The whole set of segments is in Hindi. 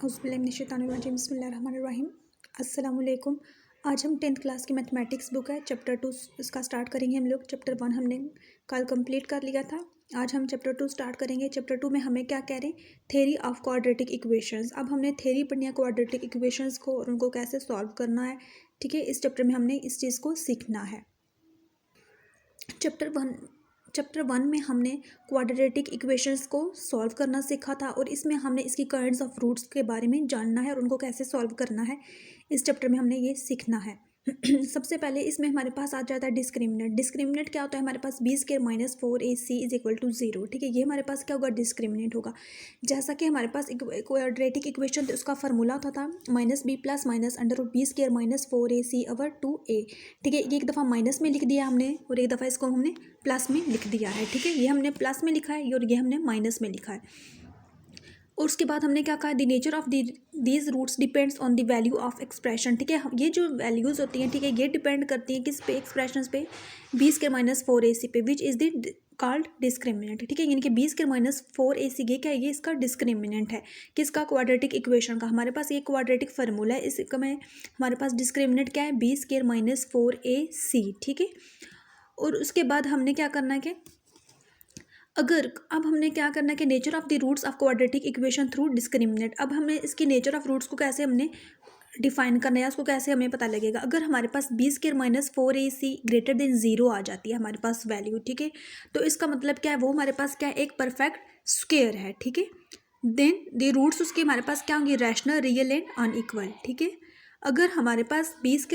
बिस्मिल्लाहिर्रहमानिर्रहीम। अस्सलाम वालेकुम। आज हम 10th क्लास की मैथमेटिक्स बुक है चैप्टर 2 इसका स्टार्ट करेंगे हम लोग। चैप्टर 1 हमने कल कंप्लीट कर लिया था। आज हम चैप्टर 2 स्टार्ट करेंगे। चैप्टर 2 में हमें क्या कह रहे हैं, थ्योरी ऑफ क्वाड्रेटिक इक्वेशंस। अब हमने थ्योरी पढ़नी है क्वाड्रेटिक इक्वेशंस को और उनको कैसे सॉल्व करना है। ठीक है, इस चैप्टर में हमने इस चीज़ को सीखना है। चैप्टर वन में हमने क्वाड्रेटिक इक्वेशंस को सॉल्व करना सीखा था और इसमें हमने इसकी काइंड्स ऑफ रूट्स के बारे में जानना है और उनको कैसे सॉल्व करना है। इस चैप्टर में हमने ये सीखना है। सबसे पहले इसमें हमारे पास आ जाता है डिस्क्रिमिनेंट। डिस्क्रिमिनेंट क्या होता है, हमारे पास b² - 4ac is equal to 0। ठीक है, ये हमारे पास क्या होगा, डिस्क्रिमिनेंट होगा। जैसा कि हमारे पास क्वाड्रेटिक इक्वेशन तो उसका फार्मूला होता था -b + -√b² - 4ac/2a। ठीक है, ये एक दफ़ा माइनस में लिख दिया हमने और एक दफ़ा इसको हमने प्लस में लिख दिया है। ठीक है, ये हमने प्लस में लिखा है और ये हमने माइनस में लिखा है। और उसके बाद हमने क्या कहा, the nature of these roots depends on the value of expression. ठीक है, ये जो वैल्यूज़ होती हैं, ठीक है, ये डिपेंड करती हैं किस पे, एक्सप्रेशन पे, b² - 4ac पे, which is the called discriminant. ठीक है, यानी कि b² - 4ac ये क्या है, ये इसका डिस्क्रिमिनेंट है। किसका, क्वाड्रेटिक इक्वेशन का। हमारे पास ये क्वाड्रेटिक फार्मूला है, इसमें हमारे पास डिस्क्रिमिनेंट क्या है, b² - 4ac। ठीक है, और उसके बाद हमने क्या करना है कि अब हमने क्या करना है कि nature of the roots of quadratic equation through discriminant. अब हमने इसकी नेचर ऑफ रूट्स को कैसे हमने डिफाइन करना है, उसको कैसे हमें पता लगेगा। अगर हमारे पास b² - 4ac > 0 आ जाती है हमारे पास वैल्यू, ठीक है, तो इसका मतलब क्या है, वो हमारे पास क्या है, एक परफेक्ट स्क्वायर है। ठीक है, देन द रूट्स उसके हमारे पास क्या होंगे, रैशनल, रियल एंड अनइक्वल। ठीक है, अगर हमारे पास b² -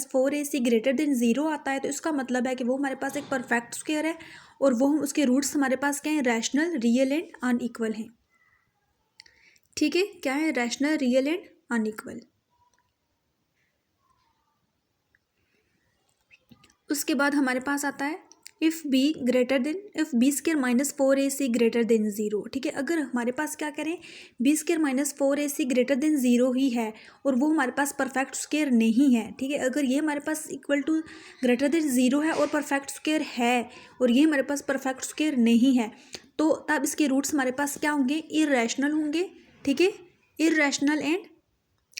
4ac > 0 आता है तो इसका मतलब है कि वो हमारे पास एक परफेक्ट स्क्वायर है और वो हम उसके रूट्स हमारे पास क्या है, रैशनल, रियल एंड अनइक्वल हैं। ठीक है, क्या है, रैशनल, रियल एंड अनइक्वल। उसके बाद हमारे पास आता है इफ़ b² - 4ac > 0। ठीक है, अगर हमारे पास क्या करें, b² - 4ac > 0 ही है और वो हमारे पास परफेक्ट स्क्वायर नहीं है। ठीक है, अगर ये हमारे पास इक्वल टू >0 है और परफेक्ट स्क्वायर है और ये हमारे पास परफेक्ट स्क्वायर नहीं है, तो तब इसके रूट्स हमारे पास क्या होंगे, इर्रेशनल होंगे। ठीक है, इर्रेशनल एंड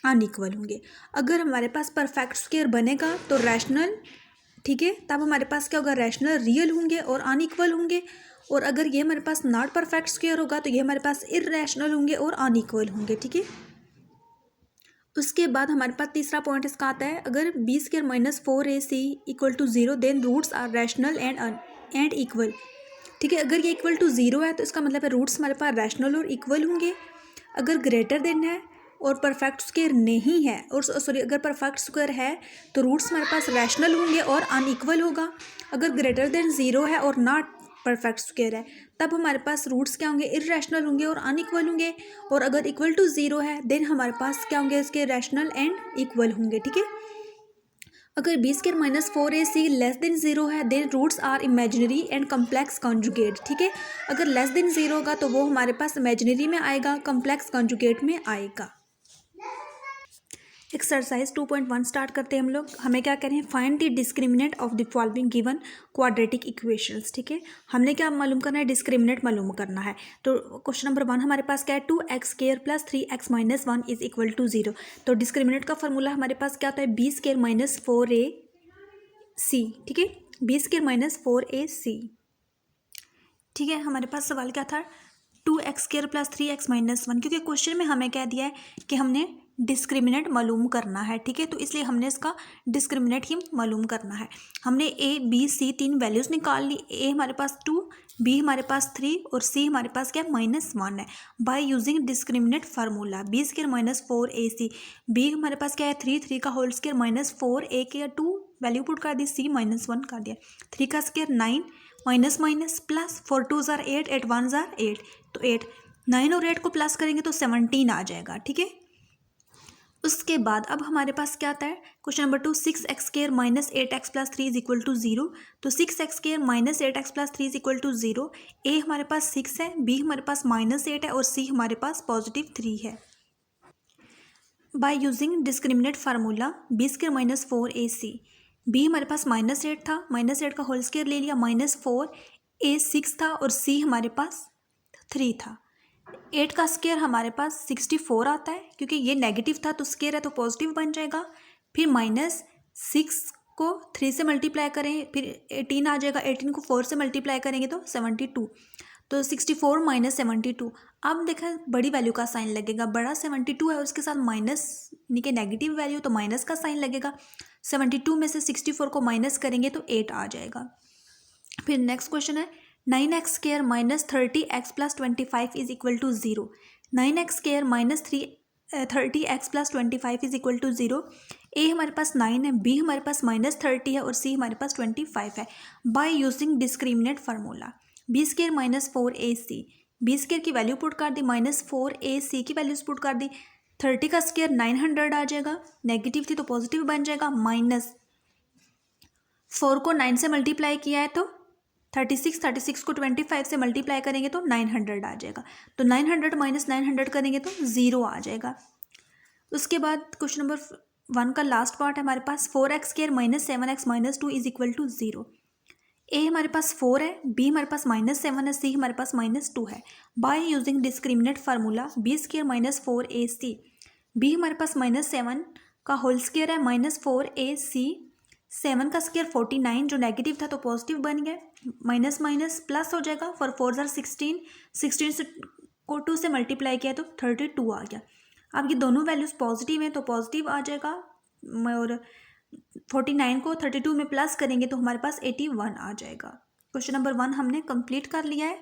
अनइक्वल होंगे। अगर हमारे पास परफेक्ट स्क्वायर बनेगा तो रैशनल, ठीक है, तब हमारे पास क्या होगा, रैशनल, रियल होंगे और अनइक्वल होंगे। और अगर ये हमारे पास नॉट परफेक्ट स्क्वायर होगा तो ये हमारे पास इर्रेशनल होंगे और अनइक्वल होंगे। ठीक है, उसके बाद हमारे पास तीसरा पॉइंट इसका आता है, अगर b² - 4ac = 0 then roots are rational and equal. ठीक है, अगर ये इक्वल टू 0 है तो इसका मतलब है रूट्स हमारे पास रैशनल और इक्वल होंगे। अगर ग्रेटर देन है और परफेक्ट स्क्वायर नहीं है, और सॉरी, अगर परफेक्ट स्क्वायर है तो रूट्स हमारे पास रैशनल होंगे और अनइक्वल होगा। अगर ग्रेटर देन 0 है और नॉट परफेक्ट स्क्वायर है तब हमारे पास रूट्स क्या होंगे, इर्रेशनल होंगे और अनइक्वल होंगे। और अगर इक्वल टू 0 है देन हमारे पास क्या होंगे, इसके रैशनल एंड इक्वल होंगे। ठीक है, अगर b² - 4ac << 0 है then roots are imaginary and complex conjugate. ठीक है, अगर <<0 होगा तो वो हमारे पास इमेजिनरी में आएगा, कम्प्लेक्स कॉन्जुगेट में आएगा। एक्सरसाइज 2.1 स्टार्ट करते हैं हम लोग। हमें क्या करें, find the discriminant of the following given quadratic equations. ठीक है, हमने क्या मालूम करना है, डिस्क्रिमिनेंट मालूम करना है। तो क्वेश्चन नंबर 1 हमारे पास क्या है, 2x² + 3x - 1 is equal to 0। तो डिस्क्रिमिनेंट का फॉर्मूला हमारे पास क्या होता है, b² - 4ac। ठीक है, b² - 4ac। ठीक है, हमारे पास सवाल क्या था, 2x² + 3x - 1, क्योंकि क्वेश्चन में हमें क्या दिया है कि हमने डिस्क्रिमिनेंट मालूम करना है। ठीक है, तो इसलिए हमने इसका डिस्क्रिमिनेंट ही मालूम करना है। हमने a b c 3 वैल्यूज़ निकाल ली। a हमारे पास 2, b हमारे पास 3 और c हमारे पास क्या, -1 है। By using discriminant formula b² - 4ac, b हमारे पास क्या है, 3 का होल स्क्वायर -4, a के 2 वैल्यू पुट कर दी, c -1 कर दिया, 3 का स्क्वायर 9 माइनस माइनस प्लस, 4 2 ज़ार 8, 8 1 ज़ार 8, तो 8, 9 और 8 को प्लस करेंगे तो 17 आ जाएगा। ठीक है, उसके बाद अब हमारे पास क्या आता है, question number 2, 6x² - 8x + 3 is equal to 0। तो 6x² - 8x + 3 is equal to 0। a हमारे पास 6 है, b हमारे पास -8 है और c हमारे पास +3 है। By using discriminant formula b² - 4ac, b हमारे पास -8 था, -8 का होल स्क्वायर ले लिया, -4, a 6 था और c हमारे पास 3 था। 8 का स्क्वायर हमारे पास 64 आता है, क्योंकि ये नेगेटिव था तो स्क्वायर है तो पॉजिटिव बन जाएगा। फिर -6 को 3 से मल्टीप्लाई करें, फिर 18 आ जाएगा। 18 को 4 से मल्टीप्लाई करेंगे तो 72। तो 64 - 72। अब देखा बड़ी वैल्यू का साइन लगेगा, बड़ा 72 है उसके साथ माइनस यानी कि नेगेटिव वैल्यू, तो माइनस का साइन लगेगा। 72 में से 64 को माइनस करेंगे तो 8 आ जाएगा। फिर नेक्स्ट क्वेश्चन है 9x square -30x + 25 is equal to 0। 9x square -30x + 25 is equal to 0। A हमारे पास 9 है, बी हमारे पास -30 है और सी हमारे पास 25 है। By using discriminant formula b square -4ac, b square की वैल्यू पुट कर दी, -4ac की वैल्यूज पुट कर दी। 30 का स्क्वायर 900 आ जाएगा, नेगेटिव थी तो पॉजिटिव बन जाएगा। -4 को 9 से मल्टीप्लाई किया है तो 36 को 25 से मल्टीप्लाई करेंगे तो 900 आ जाएगा। तो 900 - 900 करेंगे तो 0 आ जाएगा। उसके बाद क्वेश्चन नंबर 1 का लास्ट पार्ट है हमारे पास 4x square -7x - 2 is equal to 0। A हमारे पास 4 है, बी हमारे पास -7 है, सी हमारे पास -2 है। By using discriminant formula b square -4ac, b हमारे पास -7 का होल स्क्वायर है -4ac, 7 का स्क्वायर 49 जो नेगेटिव था तो पॉजिटिव बन गया, माइनस माइनस प्लस हो जाएगा। फॉर 4 ज़ार 16, 16 से को 2 से मल्टीप्लाई किया तो 32 आ गया। अब ये दोनों वैल्यूज़ पॉजिटिव हैं तो पॉजिटिव आ जाएगा, और 49 को 32 में प्लस करेंगे तो हमारे पास 81 आ जाएगा। क्वेश्चन नंबर 1 हमने कंप्लीट कर लिया है।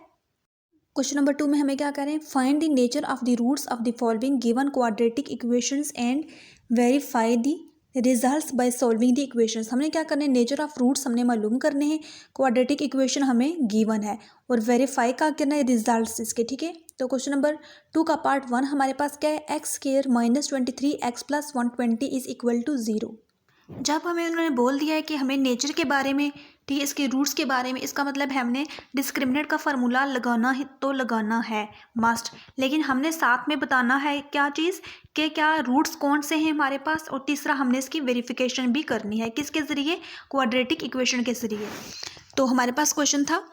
क्वेश्चन नंबर 2 में हमें क्या करें, find the nature of the roots of the following given quadratic equations and verify the results by solving the equations. हमने क्या करना है, नेचर ऑफ रूट्स हमने मालूम करने हैं, क्वाड्रेटिक इक्वेशन हमें गिवन है, और वेरीफाई का करना है रिजल्ट्स इसके। ठीक है, तो क्वेश्चन नंबर 2 का पार्ट 1 हमारे पास क्या है, x square -23x + 120 is equal to 0। जब हमें उन्होंने बोल दिया है कि हमें नेचर के बारे में, ठीक है, इसके रूट्स के बारे में, इसका मतलब है हमने डिस्क्रिमिनेंट का फार्मूला लगाना है तो लगाना है मस्ट, लेकिन हमने साथ में बताना है क्या चीज़ कि क्या रूट्स कौन से हैं हमारे पास, और तीसरा हमने इसकी वेरिफिकेशन भी करनी है किसके ज़रिए, क्वाड्रेटिक इक्वेशन के ज़रिए। तो हमारे पास क्वेश्चन था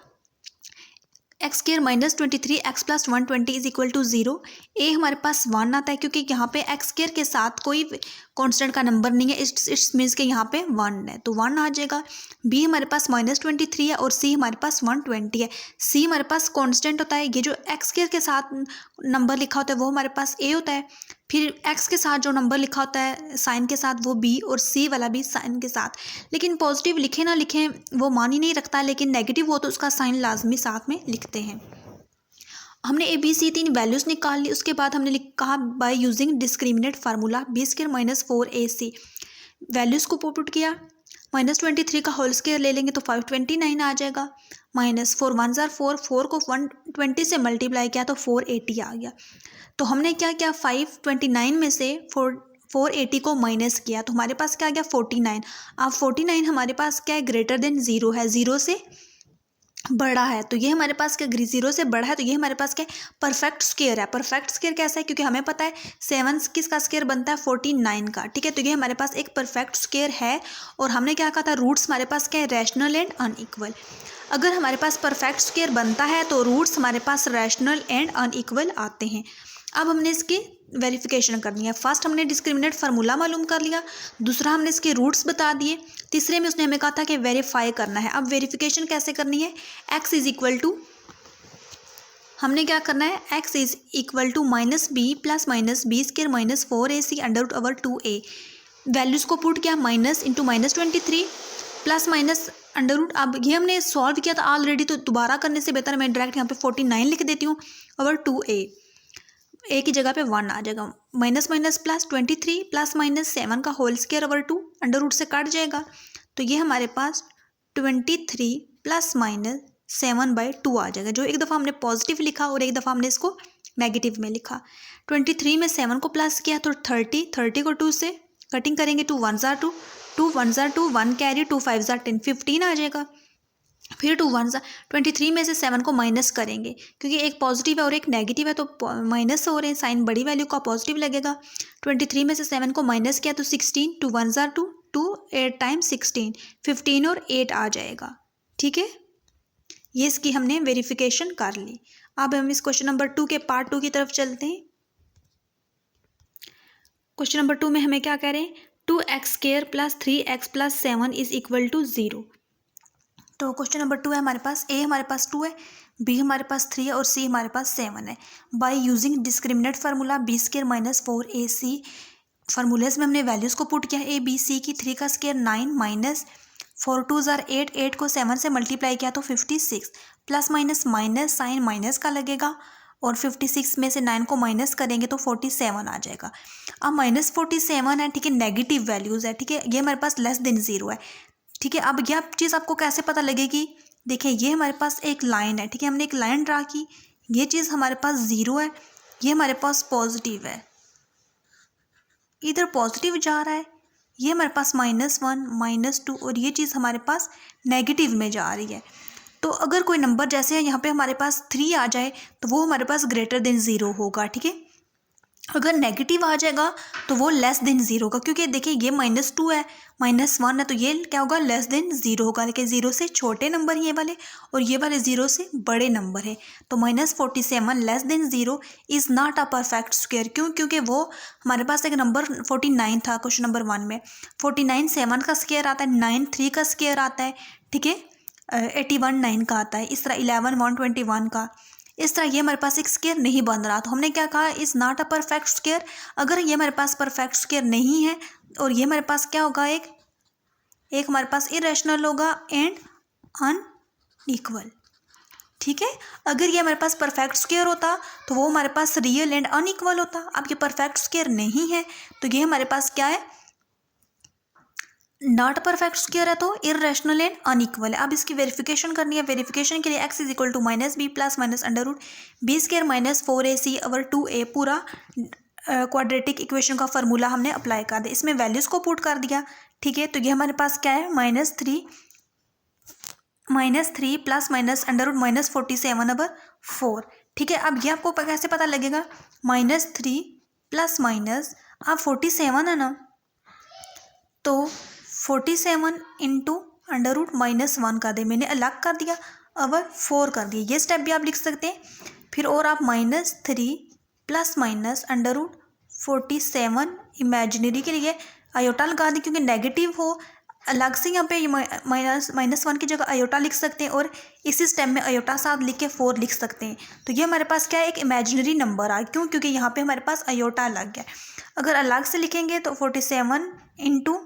x square -23x + 120 is equal to 0। A हमारे पास 1 आता है क्योंकि यहाँ पे एक्स स्क्वायर के साथ कोई कांस्टेंट का नंबर नहीं है, इट्स मीन्स के यहाँ पे 1 है तो 1 आ जाएगा। बी हमारे पास -23 है और सी हमारे पास 120 है। सी हमारे पास कांस्टेंट होता है, ये जो एक्स स्क्वायर के साथ नंबर लिखा होता है वो हमारे पास ए होता है, फिर एक्स के साथ जो नंबर लिखा होता है साइन के साथ वो बी, और सी वाला भी साइन के साथ। लेकिन पॉजिटिव लिखे ना लिखें वो मान ही नहीं रखता, लेकिन नेगेटिव हो तो उसका साइन लाजमी साथ में लिखते हैं। हमने ए बी सी 3 वैल्यूज़ निकाल ली। उसके बाद हमने कहा by using discriminant formula b square -4ac, values को पुट किया। -23 का होल स्क्वायर ले लेंगे तो 529 आ जाएगा। -4 1 ज़ार 4, 4 को 120 से मल्टीप्लाई किया तो 480 आ गया। तो हमने क्या किया, 529 में से 480 को माइनस किया तो हमारे पास क्या आ गया 49। अब 49 हमारे पास क्या है, ग्रेटर देन 0 है, 0 से बड़ा है, तो ये हमारे पास क्या 0 से बड़ा है, तो ये हमारे पास क्या परफेक्ट स्क्वायर है। परफेक्ट स्क्वायर कैसा है, क्योंकि हमें पता है 7 किसका स्क्वायर बनता है 49 का। ठीक है, तो ये हमारे पास एक परफेक्ट स्क्वायर है, और हमने क्या कहा था रूट्स हमारे पास क्या है, रैशनल एंड अनइक्वल। अगर हमारे पास परफेक्ट स्क्वायर बनता है तो रूट्स हमारे पास रैशनल एंड अनइक्वल आते हैं। अब हमने इसकी वेरिफिकेशन करनी है। फर्स्ट हमने डिस्क्रिमिनेंट फार्मूला मालूम कर लिया, दूसरा हमने इसके रूट्स बता दिए, तीसरे में उसने हमें कहा था कि वेरीफाई करना है। अब वेरिफिकेशन कैसे करनी है, x इज इक्वल टू, हमने क्या करना है, x is equal to -b + -b square -4ac √2a, values को पुट किया, माइनस इंटू -23 प्लस माइनस √। अब ये हमने सॉल्व किया था ऑलरेडी, तो दोबारा करने से बेहतर मैं डायरेक्ट यहाँ पे 49 लिख देती हूँ /2a, ए की जगह पे 1 आ जाएगा। Minus minus plus 23 plus minus 7 का होल स्क्वायर /2 अंडर रूट से कट जाएगा, तो ये हमारे पास 23 प्लस माइनस 7/2 आ जाएगा। जो एक दफ़ा हमने पॉजिटिव लिखा और एक दफ़ा हमने इसको नेगेटिव में लिखा। 23 में 7 को प्लस किया तो 30 को 2 से कटिंग करेंगे, 2 1 ज़ार 2, 2 1 ज़ार 2, 1 कैरी, 2 5 ज़ार 10, 15 आ जाएगा। फिर 2 1 23 में से 7 को माइनस करेंगे, क्योंकि एक पॉजिटिव है और एक नेगेटिव है तो माइनस हो रहे हैं, साइन बड़ी वैल्यू का पॉजिटिव लगेगा। 23 में से 7 को माइनस किया तो 16, 2 1 ज़ार 2, 2 8 टाइम्स 16, 15 और 8 आ जाएगा। ठीक है, ये इसकी हमने वेरिफिकेशन कर ली। अब हम इस क्वेश्चन नंबर 2 के पार्ट 2 की तरफ चलते हैं। क्वेश्चन नंबर 2 में हमें क्या कह रहे हैं, 2x² + 3x + 7 = 0। तो क्वेश्चन नंबर 2 है हमारे पास, ए हमारे पास 2 है, बी हमारे पास 3 है और सी हमारे पास 7 है। By using discriminant formula b² - 4ac formulas में हमने वैल्यूज़ को पुट किया, ए बी सी की। 3 का स्क्वायर 9 माइनस 4 2 ज़ार 8, 8 को 7 से मल्टीप्लाई किया तो 56, plus minus minus sign minus का लगेगा और 56 में से 9 को माइनस करेंगे तो 47 आ जाएगा। अब -47 है, ठीक है, नेगेटिव वैल्यूज़ है, ठीक है, ये हमारे पास लेस देन 0 है, ठीक है। अब यह चीज़ आपको कैसे पता लगेगी, देखिए ये हमारे पास एक लाइन है, ठीक है, हमने एक लाइन ड्रा की, ये चीज़ हमारे पास 0 है, ये हमारे पास पॉजिटिव है, इधर पॉजिटिव जा रहा है, ये हमारे पास -1 -2 और ये चीज़ हमारे पास नेगेटिव में जा रही है। तो अगर कोई नंबर जैसे यहाँ पे हमारे पास 3 आ जाए तो वो हमारे पास ग्रेटर देन 0 होगा, ठीक है। अगर नेगेटिव आ जाएगा तो वो लेस देन 0 होगा, क्योंकि देखिए ये -2 है, -1 है, तो ये क्या होगा, लेस देन 0 होगा। लेकिन 0 से छोटे नंबर ये वाले और ये वाले 0 से बड़े नंबर है, तो -47 less than 0 is not a perfect square. क्यों, क्योंकि वो हमारे पास एक नंबर 49 था क्वेश्चन नंबर 1 में, 49 7 का स्क्वायर आता है, 9 3 का स्क्वायर आता है, ठीक है, 81 9 का आता है, इस तरह 11 121 का, इस तरह ये हमारे पास एक स्क्वायर नहीं बन रहा। तो हमने क्या कहा, is not a perfect square. अगर ये हमारे पास परफेक्ट स्क्वायर नहीं है और ये हमारे पास क्या होगा, एक हमारे पास इरेशनल होगा एंड अनइक्वल, ठीक है। अगर ये हमारे पास परफेक्ट स्क्वायर होता तो वो हमारे पास रियल एंड अनइक्वल होता। अब ये परफेक्ट स्क्वायर नहीं है तो ये हमारे पास क्या है, नॉट परफेक्ट स्क्वायर है, तो इरेशनल एंड अनइक्वल है। अब इसकी वेरिफिकेशन करनी है। वेरिफिकेशन के लिए x = -b + -√b² - 4ac over 2a पूरा क्वाड्रेटिक इक्वेशन का फार्मूला हमने अप्लाई कर दिया, इसमें वैल्यूज़ को पुट कर दिया, ठीक है। तो ये हमारे पास क्या है, -3 + -√-47/4, ठीक है। अब ये आपको कैसे पता लगेगा, -3 ± अब 47 है ना, तो 47 इंटू √-1 कर दे, मैंने अलग कर दिया, ओवर 4 कर दिया, ये स्टेप भी आप लिख सकते हैं। फिर और आप -3 ± √47 इमेजिनरी के लिए आयोटा लगा दी, क्योंकि नेगेटिव हो अलग से यहाँ पे -1 की जगह आयोटा लिख सकते हैं और इसी स्टेप में आयोटा साथ लिख के 4 लिख सकते हैं। तो ये हमारे पास क्या है, एक इमेजिनरी नंबर आ, क्यों, क्योंकि यहाँ पे हमारे पास आयोटा लग गया। अगर अलग से लिखेंगे तो 47 इंटू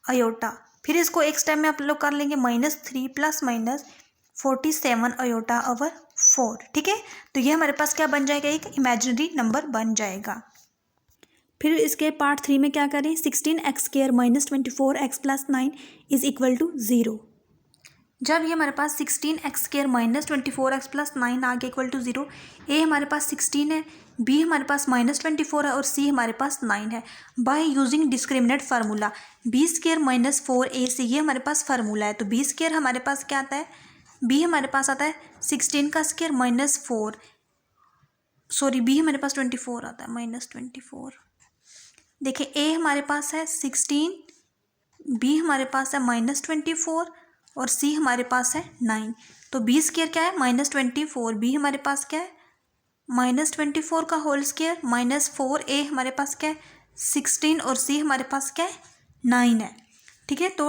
आयोटा, फिर इसको एक स्टेप में आप लोग कर लेंगे, -3 ± -47 आयोटा ओवर 4, ठीक है। तो ये हमारे पास क्या बन जाएगा, एक इमेजिनरी नंबर बन जाएगा। फिर इसके पार्ट 3 में क्या करें, 16x² - 24x + 9 = 0। जब ये हमारे पास 16x² - 24x + 9 आ गया = 0, ए हमारे पास 16 है, बी हमारे पास -24 है और सी हमारे पास 9 है। By using discriminant formula b² - 4ac, ये हमारे पास फार्मूला है। तो b² हमारे पास क्या आता है, b हमारे पास आता है 16 का स्क्वायर -4, सॉरी b हमारे पास 24 आता है, -24। देखिए ए हमारे पास है 16, बी हमारे पास है -24 और सी हमारे पास है 9। तो b² क्या है, -24, बी हमारे पास क्या है, -24 का होल स्क्वायर -4a हमारे पास क्या है 16 और सी हमारे पास क्या है 9 है, ठीक है। तो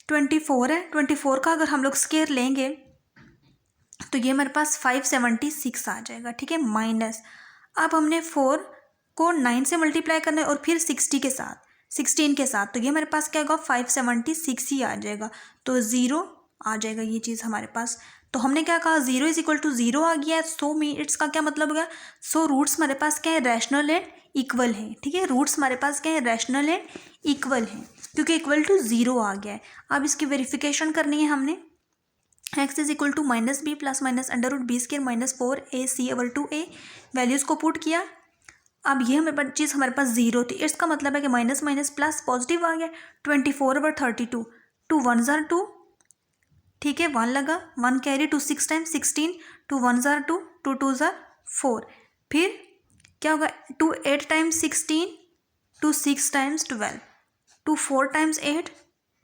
24 है, 24 का अगर हम लोग स्क्वायर लेंगे तो ये हमारे पास 576 आ जाएगा, ठीक है, माइनस। अब हमने 4 को 9 से मल्टीप्लाई करना है और फिर 16 के साथ, तो ये हमारे पास क्या होगा, 576 ही आ जाएगा, तो 0 आ जाएगा ये चीज़ हमारे पास। तो हमने क्या कहा, 0 = 0 आ गया है, सो इट्स का क्या मतलब हो गया, सो रूट्स हमारे पास क्या है, रैशनल एंड इक्वल है, ठीक है। रूट्स हमारे पास क्या है, रैशनल एंड इक्वल है, क्योंकि = 0 आ गया है। अब इसकी वेरिफिकेशन करनी है हमने, x = -b + -√b² - 4ac over 2a, values को पुट किया। अब ये हमारे चीज़ हमारे पास 0 थी, इसका मतलब है कि माइनस माइनस प्लस पॉजिटिव आ गया, 24/32, 2 1 ज़ार 2, ठीक है, 1 लगा, 1 कैरी, 2 6 टाइम्स 16, 2 1 ज़ार 2, 2 2 ज़ार 4, फिर क्या होगा, 2 8 टाइम्स 16, 2 6 टाइम्स 12, 2 4 टाइम्स 8,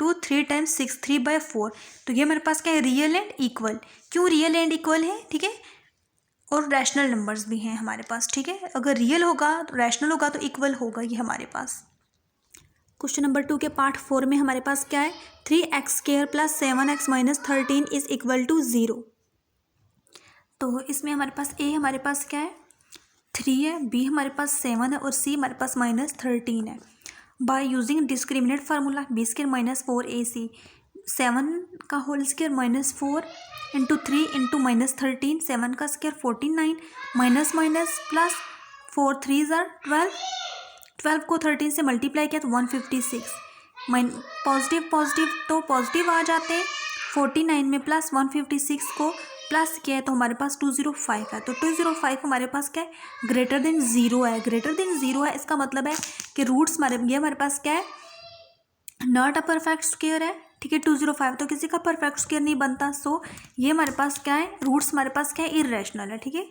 2 3 टाइम्स 6 3/4। तो ये मेरे पास क्या है, रियल एंड इक्वल। क्यों रियल एंड इक्वल है, ठीक है, और रैशनल नंबर्स भी हैं हमारे पास, ठीक है। अगर रियल होगा तो रैशनल होगा तो इक्वल होगा ये हमारे पास। क्वेश्चन नंबर 2 के पार्ट 4 में हमारे पास क्या है, 3x² + 7x - 13 = 0। तो इसमें हमारे पास ए हमारे पास क्या है, 3 है, बी हमारे पास 7 है और सी हमारे पास -13 है। By using discriminant formula b² - 4ac, 7 का होल स्क्वायर -4 × 3 × -13, 7 का स्क्वायर 49, माइनस माइनस प्लस 4 3 ज़ार 12, 12 को 13 से मल्टीप्लाई किया तो 156, पॉजिटिव पॉजिटिव तो पॉजिटिव आ जाते हैं। 49 में प्लस 156 को प्लस किया है तो हमारे पास 205 है। तो 205 हमारे पास क्या है, ग्रेटर देन 0 है, ग्रेटर देन 0 है। इसका मतलब है कि रूट्स हमारे पास क्या है, नॉट अ परफेक्ट स्क्वायर है, ठीक है। 205 तो किसी का परफेक्ट स्क्वायर नहीं बनता। सो ये हमारे पास क्या है, रूट्स हमारे पास क्या है, इर्रेशनल है, ठीक है।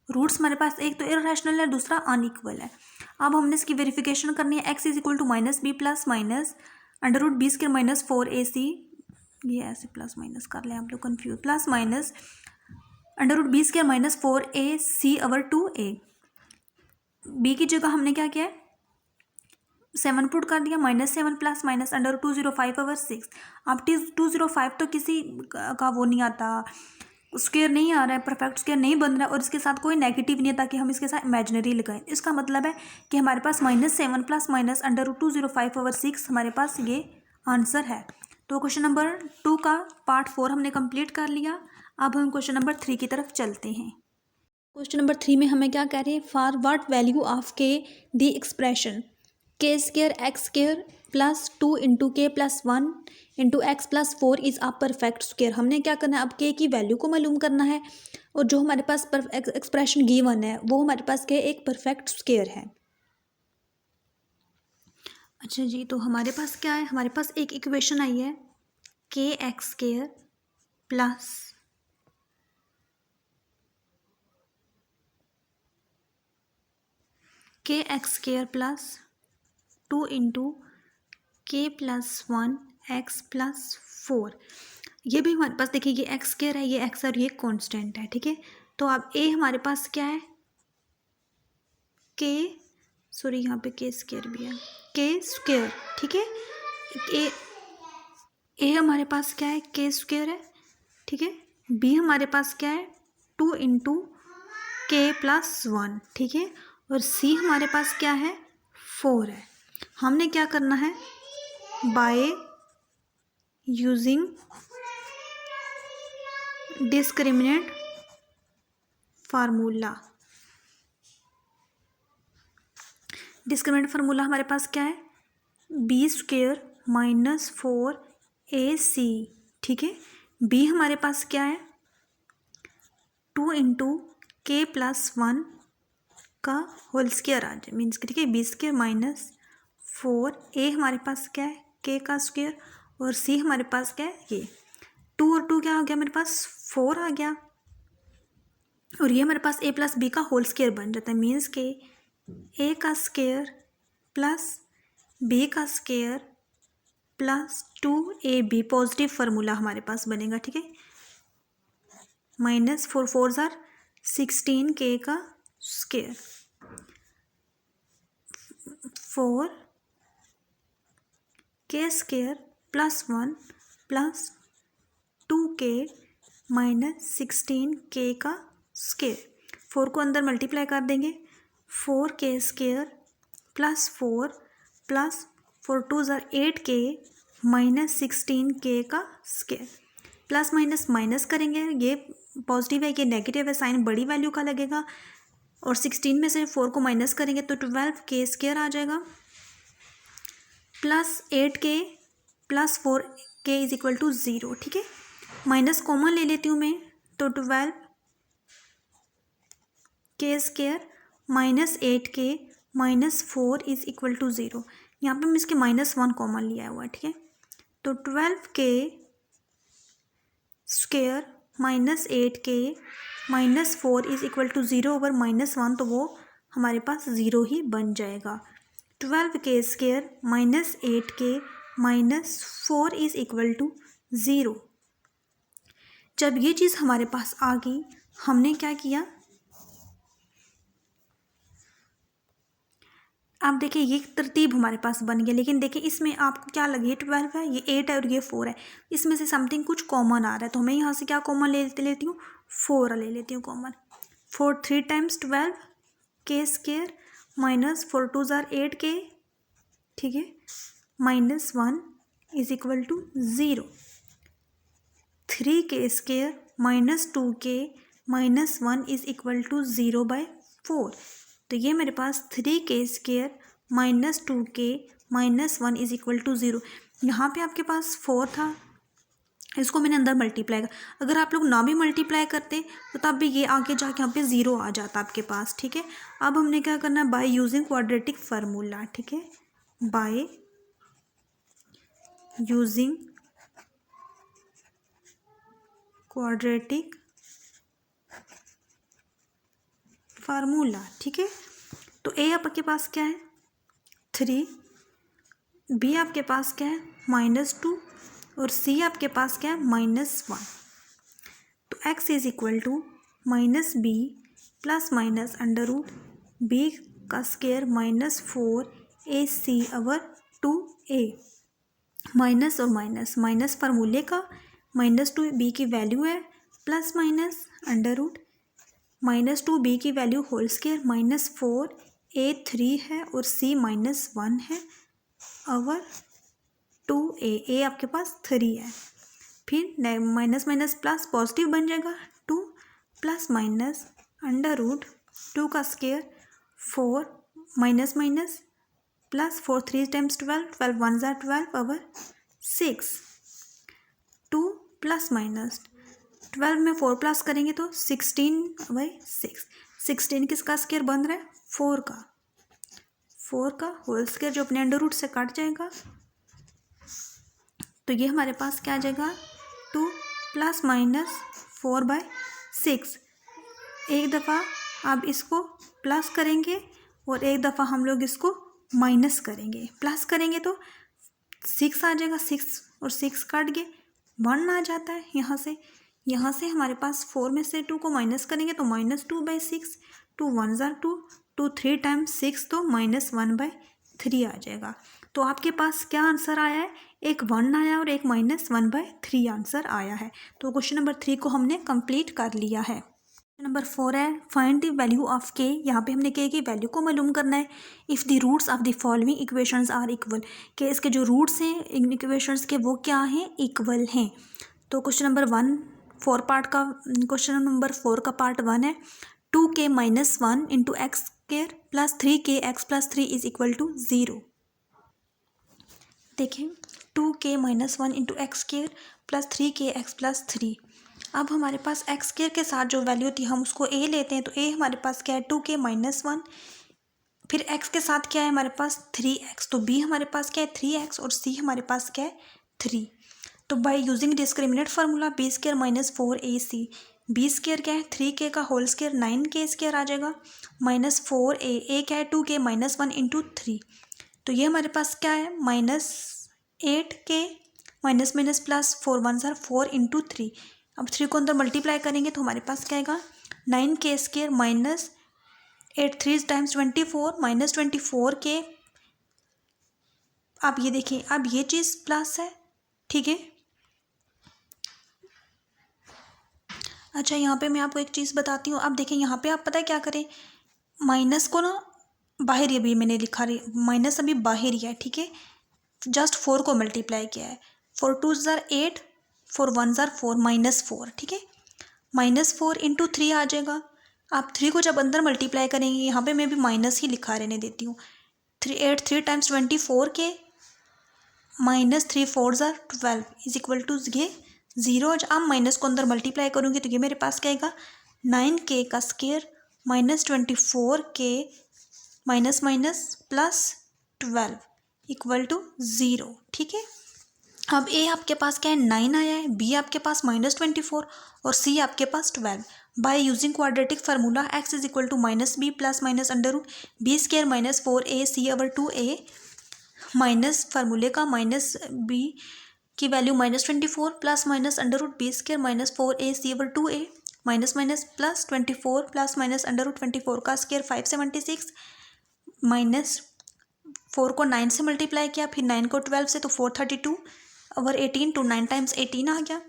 रूट्स हमारे पास एक तो इर्रेशनल है, दूसरा अनइक्वल है। अब हमने इसकी वेरिफिकेशन करनी है। x = -b + minus √b² - 4ac, ये ऐसे प्लस माइनस कर लें, आप लोग confuse, plus minus √b² - 4ac/2a। b की जगह हमने क्या किया है, 7 पुट कर दिया, -7 प्लस माइनस √205/6। अब 205 तो किसी का वो नहीं आता, स्क्वायर नहीं आ रहा है, परफेक्ट स्क्वायर नहीं बन रहा है और इसके साथ कोई नेगेटिव नहीं है ताकि हम इसके साथ इमेजिनरी लगाएं। इसका मतलब है कि हमारे पास -7 प्लस माइनस √205/6 हमारे पास ये आंसर है। तो क्वेश्चन नंबर 2 का पार्ट 4 हमने कंप्लीट कर लिया। अब हम क्वेश्चन नंबर 3 की तरफ चलते हैं। क्वेश्चन नंबर 3 में हमें क्या कह रहे हैं, फॉर व्हाट वैल्यू ऑफ के the expression k² x² + 2 × k + 1 × x + 4 is a perfect square. हमने क्या करना है, अब k की वैल्यू को मालूम करना है और जो हमारे पास एक्सप्रेशन गिवन है वो हमारे पास क्या है, एक परफेक्ट स्क्वायर है। अच्छा जी, तो हमारे पास क्या है, हमारे पास एक इक्वेशन आई है, kx² + kx² + 2 × k + 1 x + 4। ये भी हमारे पास देखिए, ये x² है, ये x और ये कांस्टेंट है, ठीक है। तो अब a हमारे पास क्या है, सॉरी यहाँ पे k² भी है, k², ठीक है। a हमारे पास क्या है, k² है, ठीक है। b हमारे पास क्या है, 2 × k + 1, ठीक है। और c हमारे पास क्या है, 4 है। हमने क्या करना है, by using discriminant formula, discriminant formula हमारे पास क्या है, b² - 4ac, ठीक है। b हमारे पास क्या है, 2 × k + 1 का होल स्क्वायर आ जाए, मीन्स ठीक है, b² - 4a हमारे पास क्या है, k का स्क्वायर, और c हमारे पास क्या है, ये 2 और 2 क्या आ गया, मेरे पास 4 आ गया। और ये हमारे पास a + b का होल स्क्वायर बन जाता है, मीन्स के a का स्क्वायर प्लस b का square plus 2ab, positive formula हमारे पास बनेगा, ठीक है। -4 4 ज़ार 16 k का स्क्वायर, 4 k² + 1 + 2k - 16 k का स्क्वायर। 4 को अंदर मल्टीप्लाई कर देंगे, 4k² + 4 + 4 2 ज़ार 8k - 16k का स्क्वायर। प्लस माइनस माइनस करेंगे, ये पॉजिटिव है, ये नेगेटिव है, साइन बड़ी वैल्यू का लगेगा। और 16 में से 4 को माइनस करेंगे तो 12k² आ जाएगा, प्लस 8k + 4k = 0, ठीक है। माइनस कॉमन ले लेती हूँ मैं, तो 12k² - 8k - 4 = 0। यहाँ पे मैं इसके -1 कॉमन लिया हुआ है, ठीक है। तो 12k² - 8k - 4 = 0 ओवर -1, तो वो हमारे पास 0 ही बन जाएगा। 12k² minus 8k minus 4 is equal to 0। जब ये चीज़ हमारे पास आ गई, हमने क्या किया, अब देखिए ये तरतीब हमारे पास बन गया। लेकिन देखिए इसमें आपको क्या लगे, 12 है, ये 8 है और ये 4 है, इसमें से समथिंग कुछ कॉमन आ रहा है, तो मैं यहाँ से क्या कॉमन लेती हूँ, 4 ले लेती हूँ कॉमन। 4 3 टाइम्स 12k² माइनस 4 2 ज़ार 8k, ठीक है, minus 1 is equal to 0। 3k² minus 2k minus 1 is equal to 0/4। तो ये मेरे पास 3k² minus 2k minus 1 is equal to 0। यहाँ पे आपके पास 4 था, इसको मैंने अंदर मल्टीप्लाई कर, अगर आप लोग ना भी मल्टीप्लाई करते तो तब भी ये आगे जाके यहाँ पे 0 आ जाता आपके पास, ठीक है। अब हमने क्या करना है, बाय यूजिंग क्वाड्रेटिक फार्मूला, ठीक है, बाय यूजिंग क्वाड्रेटिक फार्मूला, ठीक है। तो ए आपके पास क्या है, 3, बी आपके पास क्या है, -2 और सी आपके पास क्या है, -1। तो x is equal to -b plus minus under root b का स्क्वायर -4ac/2a। माइनस और माइनस फार्मूले का, -2 b की वैल्यू है, plus minus under root -2b की वैल्यू होल स्क्वायर -4a 3 है और c -1 है ओवर 2a आपके पास 3 है। फिर माइनस माइनस प्लस पॉजिटिव बन जाएगा, 2 प्लस माइनस अंडर रूट 2 का square 4 minus minus plus 4 3 times 12 12 1 ज़ार 12 ओवर 6। 2 प्लस माइनस 12 में 4 प्लस करेंगे तो 16/6। 16 किसका स्क्वायर बन रहा है, 4 का, 4 का होल स्क्वायर जो अपने अंडर रूट से कट जाएगा। तो ये हमारे पास क्या आ जाएगा, 2 प्लस माइनस 4/6। एक दफ़ा आप इसको प्लस करेंगे और एक दफ़ा हम लोग इसको माइनस करेंगे। प्लस करेंगे तो 6 आ जाएगा, 6 और 6 काट गए, 1 आ जाता है। यहाँ से हमारे पास 4 में से 2 को माइनस करेंगे तो -2/6, 2 1 ज़ार 2, 2 3 टाइम्स 6 तो -1/3 आ जाएगा। तो आपके पास क्या आंसर आया है, एक 1 आया और एक -1/3 आंसर आया है। तो क्वेश्चन नंबर 3 को हमने कंप्लीट कर लिया है। नंबर 4 है, फाइंड द वैल्यू ऑफ के। यहाँ पे हमने के की वैल्यू को मालूम करना है। If the roots of the following equations are equal, के इसके जो रूट्स हैं इन इक्वेशंस के वो क्या हैं, इक्वल हैं। तो क्वेश्चन नंबर 4 का पार्ट 1 है, 2k - 1 into x² plus 3k x plus 3 is equal to 0। देखिए 2k - 1 into x² plus 3k x plus 3। अब हमारे पास x² के साथ जो वैल्यू थी हम उसको a लेते हैं, तो a हमारे पास क्या है, 2k - 1, फिर x के साथ क्या है हमारे पास 3x, तो b हमारे पास क्या है 3x और c हमारे पास क्या है 3। तो bye using discriminant formula b² - 4ac, b² क्या है 3k का होल स्क्वायर 9k² आ जाएगा, -4a, a क्या है 2k - 1 इंटू 3। तो ये हमारे पास क्या है -8k माइनस माइनस प्लस 4 1 ज़ार 4 इंटू 3। अब 3 को अंदर मल्टीप्लाई करेंगे तो हमारे पास क्या आएगा, 9k² माइनस 8 3 टाइम्स 24 -24k। अब ये देखिए, अब ये चीज़ प्लस है, ठीक है। अच्छा यहाँ पे मैं आपको एक चीज़ बताती हूँ। अब देखिए यहाँ पे आप पता है क्या करें, माइनस को ना बाहर, ये भी मैंने लिखा रही, माइनस अभी बाहर ही है, ठीक है। जस्ट 4 को मल्टीप्लाई किया है, 4 2 ज़ार 8, 4 1 ज़ार 4 -4, ठीक है। -4 इंटू 3 आ जाएगा। आप 3 को जब अंदर मल्टीप्लाई करेंगे, यहाँ पे मैं भी माइनस ही लिखा रहने देती हूँ, 8 3 टाइम्स 24k -3 4 ज़ार 12 इज इक्वल टू ये 0। अब माइनस को अंदर मल्टीप्लाई करूँगी तो ये मेरे पास क्या आएगा, 9k का square -24k minus minus plus 12 equal to 0, ठीक है। अब ए आपके पास क्या है 9 आया है, बी आपके पास -24 और सी आपके पास 12। By using quadratic formula x is equal to -b plus minus under root b square minus 4a c over 2a minus फार्मूले का माइनस बी की value -24 plus minus under root b square minus 4a c over 2a minus minus plus 24 plus minus under root 24 का स्क्र 576 माइनस 4 को 9 से मल्टीप्लाई किया, फिर 9 को 12 से, तो 432 ओवर 18 टू 9 टाइम्स 18 आ गया।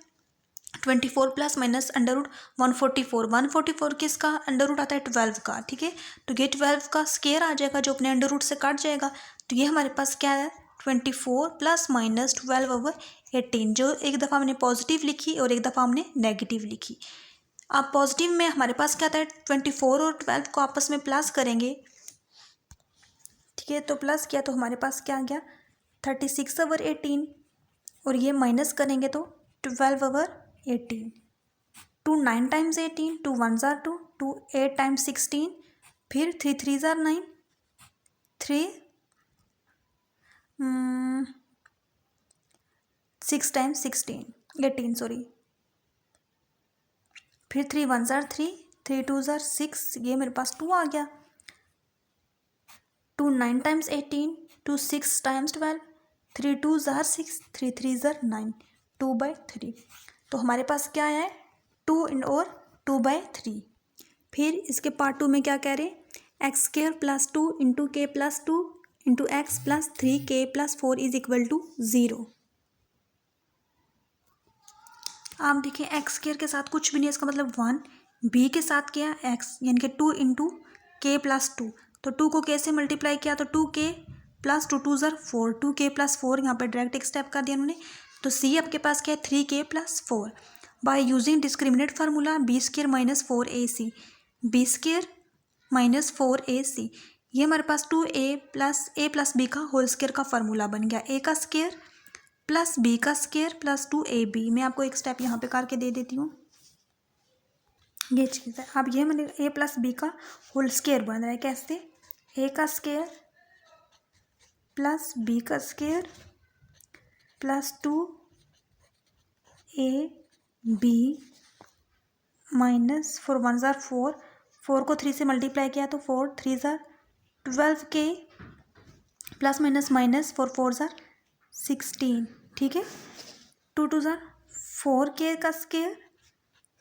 24 प्लस माइनस अंडर रूट 144 किसका अंडर रूट आता है 12 का, ठीक है। तो ये 12 का स्क्वायर आ जाएगा जो अपने अंडर रूट से कट जाएगा। तो ये हमारे पास क्या है 24 प्लस माइनस 12 ओवर 18, जो एक दफ़ा हमने पॉजिटिव लिखी और एक दफ़ा हमने नेगेटिव लिखी। अब पॉजिटिव में हमारे पास क्या आता है 24 और 12 को आपस में प्लस करेंगे, ठीक है। तो प्लस किया तो हमारे पास क्या आ गया 36 ओवर 18 और ये माइनस करेंगे तो 12 ओवर 18। 2 9 टाइम्स 18, 2 1 ज़ार 2, 2 8 टाइम्स 16, फिर 3 3 ज़ार 9, 6 टाइम्स 18 सॉरी, फिर 3 1 ज़ार 3, 3 2 ज़ार 6, ये मेरे पास 2 आ गया। 2 9 टाइम्स 18, 2 6 टाइम्स 12, 3 2 ज़ार 6, 3 3 ज़ार 9, 2/3। तो हमारे पास क्या आया है 2 और 2/3। फिर इसके पार्ट 2 में क्या कह रहे हैं x² plus 2 into k plus 2 into x plus 3k plus 4 is equal to 0। आप देखिए x² के साथ कुछ भी नहीं, इसका मतलब 1, b के साथ क्या x यानी कि 2 इंटू के प्लस 2, तो 2 को k से मल्टीप्लाई किया तो 2k प्लस 2 2 ज़र 4, 2k प्लस 4 यहाँ पर डायरेक्ट एक स्टेप कर दिया उन्होंने। तो c आपके पास क्या है 3k plus 4 bye using discriminant formula b² minus 4ac, b² minus 4ac, ये हमारे पास 2a प्लस b का होल स्क्वायर का फार्मूला बन गया। a का स्क्वायर प्लस b का स्क्वायर प्लस 2ab। मैं आपको एक स्टेप यहाँ पे करके दे देती हूँ, ये चीज़ है। अब ये मैंने a प्लस b का होल स्क्वायर बन रहा है कैसे, a का स्क्वायर प्लस b का स्क्वायर प्लस 2ab माइनस 4 1 ज़ार 4, 4 को 3 से मल्टीप्लाई किया तो 4 3 ज़ार 12k प्लस माइनस माइनस 4 4 ज़ार 16, ठीक है। 2 2 ज़ार 4k का स्क्वायर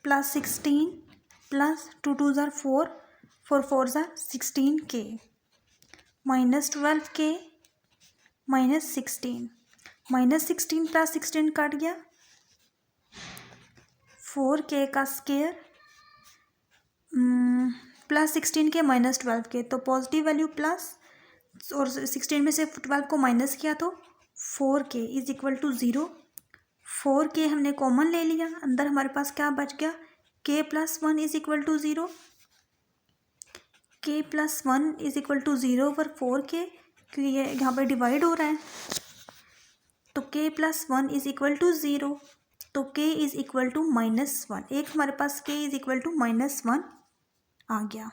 प्लस 16 प्लस 2 2 ज़ार 4, 4 4 ज़ार 16k minus 12k minus 16 plus 16 cut गया, 4k का square plus 16k minus 12k, तो पॉजिटिव वैल्यू प्लस और 16 में से 12 को माइनस किया तो 4k is equal to 0। 4k हमने कॉमन ले लिया, अंदर हमारे पास क्या बच गया k plus 1 is equal to 0, k plus 1 is equal to 0 over 4k, क्योंकि ये यहाँ पर डिवाइड हो रहा है। तो k plus 1 is equal to 0, तो k इज इक्वल टू -1, एक हमारे पास k इज इक्वल टू -1 आ गया।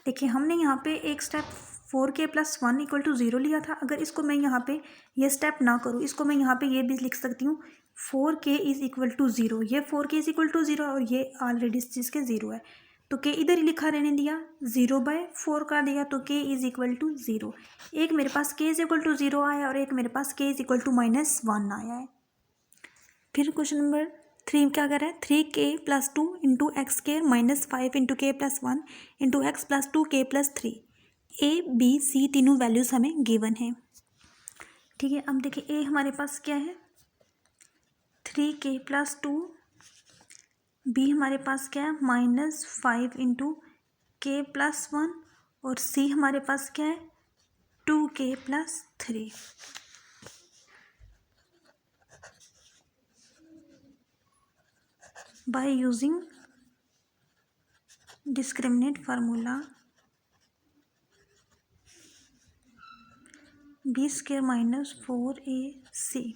देखिए हमने यहाँ पे एक step 4k plus 1 equal to 0 लिया था। अगर इसको मैं यहाँ पे ये स्टेप ना करूँ, इसको मैं यहाँ पे ये भी लिख सकती हूँ 4k इज इक्वल टू 0, ये 4k इज इक्वल टू 0 और ये ऑलरेडी इस चीज़ के 0 है, तो k इधर ही लिखा रहने दिया, 0/4 कर दिया, तो k इज इक्वल टू 0। एक मेरे पास k इज इक्वल टू 0 आया और एक मेरे पास k इज इक्वल टू -1 आया है। फिर क्वेश्चन नंबर 3 क्या कर रहा है 3k plus 2 into x² minus 5 into k plus 1 into x plus 2k plus 3, a b c तीनों वैल्यूज़ हमें गिवन है, ठीक है। अब देखिए a हमारे पास क्या है 3k प्लस 2, b हमारे पास क्या है -5 इंटू k प्लस 1 और c हमारे पास क्या है 2k plus 3। Bye using discriminant formula b² minus 4ac,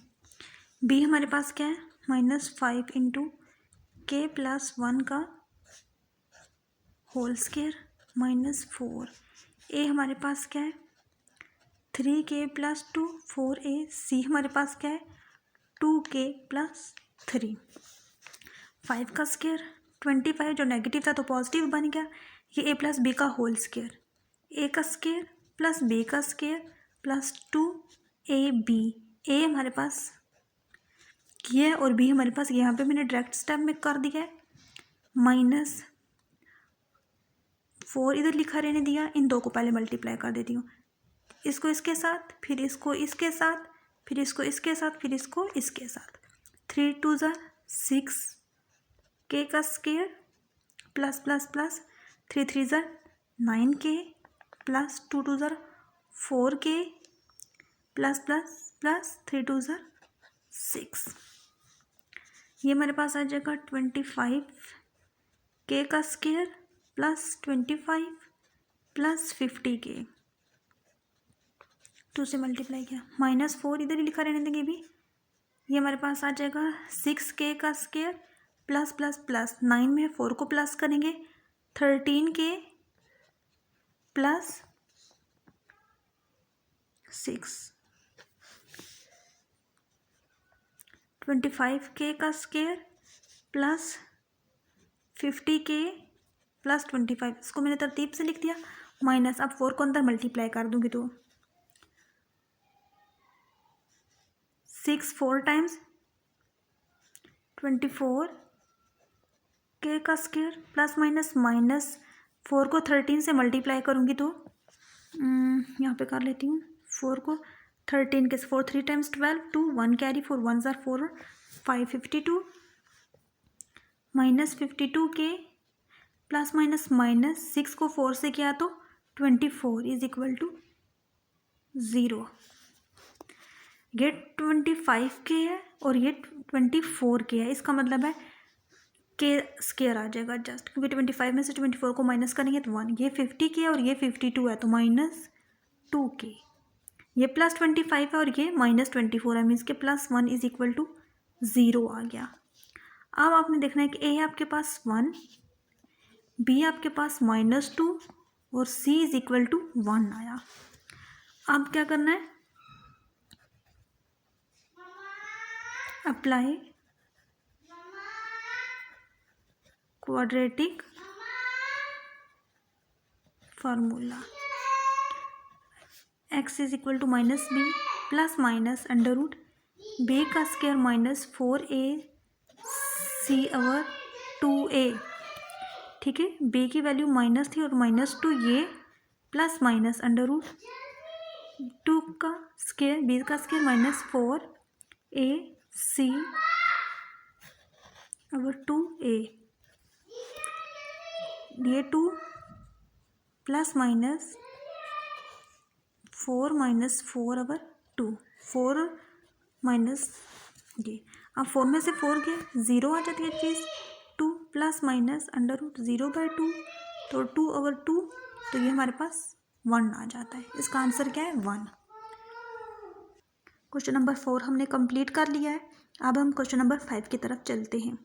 b हमारे पास क्या है -5 इंटू k प्लस 1 का होल स्क्वायर माइनस 4, a हमारे पास क्या है 3k प्लस 2 4a, c हमारे पास क्या है 2k प्लस 3। 5 का स्क्वायर 25, जो नेगेटिव था तो पॉजिटिव बन गया। ये a प्लस बी का होल स्क्वायर, a का स्क्वायर प्लस b का स्क्वायर प्लस 2ab। a हमारे पास ये है और b हमारे पास यहाँ पे मैंने डायरेक्ट स्टेप में कर दिया है। -4 इधर लिखा रहने दिया, इन दो को पहले मल्टीप्लाई कर देती हूँ, इसको इसके साथ, फिर इसको इसके साथ, फिर इसको इसके साथ, फिर इसको इसके साथ। 3 2 ज़ा 6 k का स्क्वायर प्लस प्लस प्लस 3 3 ज़ा 9k प्लस 2 2 ज़ा 4k प्लस प्लस प्लस 3 2 ज़ा 6। ये हमारे पास आ जाएगा 25 k का स्क्वायर प्लस 25 प्लस 50k, 2 से मल्टीप्लाई किया, -4 इधर ही लिखा रहने देंगे भी। ये हमारे पास आ जाएगा 6k का स्क्वायर प्लस प्लस प्लस 9 में 4 को प्लस करेंगे 13k प्लस 6। 25k का स्क्वायर प्लस 50k प्लस 25, इसको मैंने तरतीब से लिख दिया, माइनस अब 4 को अंदर मल्टीप्लाई कर दूंगी तो 6 4 टाइम्स 24 k का स्क्वायर प्लस माइनस 4 को 13 से मल्टीप्लाई करूँगी तो यहाँ पे कर लेती हूँ, 4 को 13 के 4 3 टाइम्स 12 2 1 कैरी 4 1 ज़ार 4 5 52 -52k प्लस माइनस 6 को 4 से किया तो 24 इज इक्वल टू 0। ये 25k है और ये 24k है, इसका मतलब है k स्क्वायर आ जाएगा जस्ट, क्योंकि 25 में से 24 को माइनस करेंगे तो 1। ये 50k और ये 52 है तो -2k। ये प्लस 25 है और ये -24 है, मीन्स के +1 इज इक्वल टू 0 आ गया। अब आपने देखना है कि a आपके पास 1, b आपके पास -2 और c इज इक्वल टू 1 आया। अब क्या करना है, apply quadratic formula. x is equal to -b plus minus under root b का स्क्वायर -4ac/2a। ठीक है, b की वैल्यू माइनस थी और -2 ये प्लस माइनस अंडर रूट 2 का स्क्वायर b का स्क्वायर -4ac/2a। ये 2 प्लस माइनस 4 -4/2 4 माइनस ये, अब 4 में से 4 गए 0 आ जाती है चीज़। 2 प्लस माइनस अंडर रूट 0/2 तो 2/2, तो ये हमारे पास 1 आ जाता है। इसका आंसर क्या है 1। क्वेश्चन नंबर 4 हमने कंप्लीट कर लिया है। अब हम क्वेश्चन नंबर 5 की तरफ चलते हैं।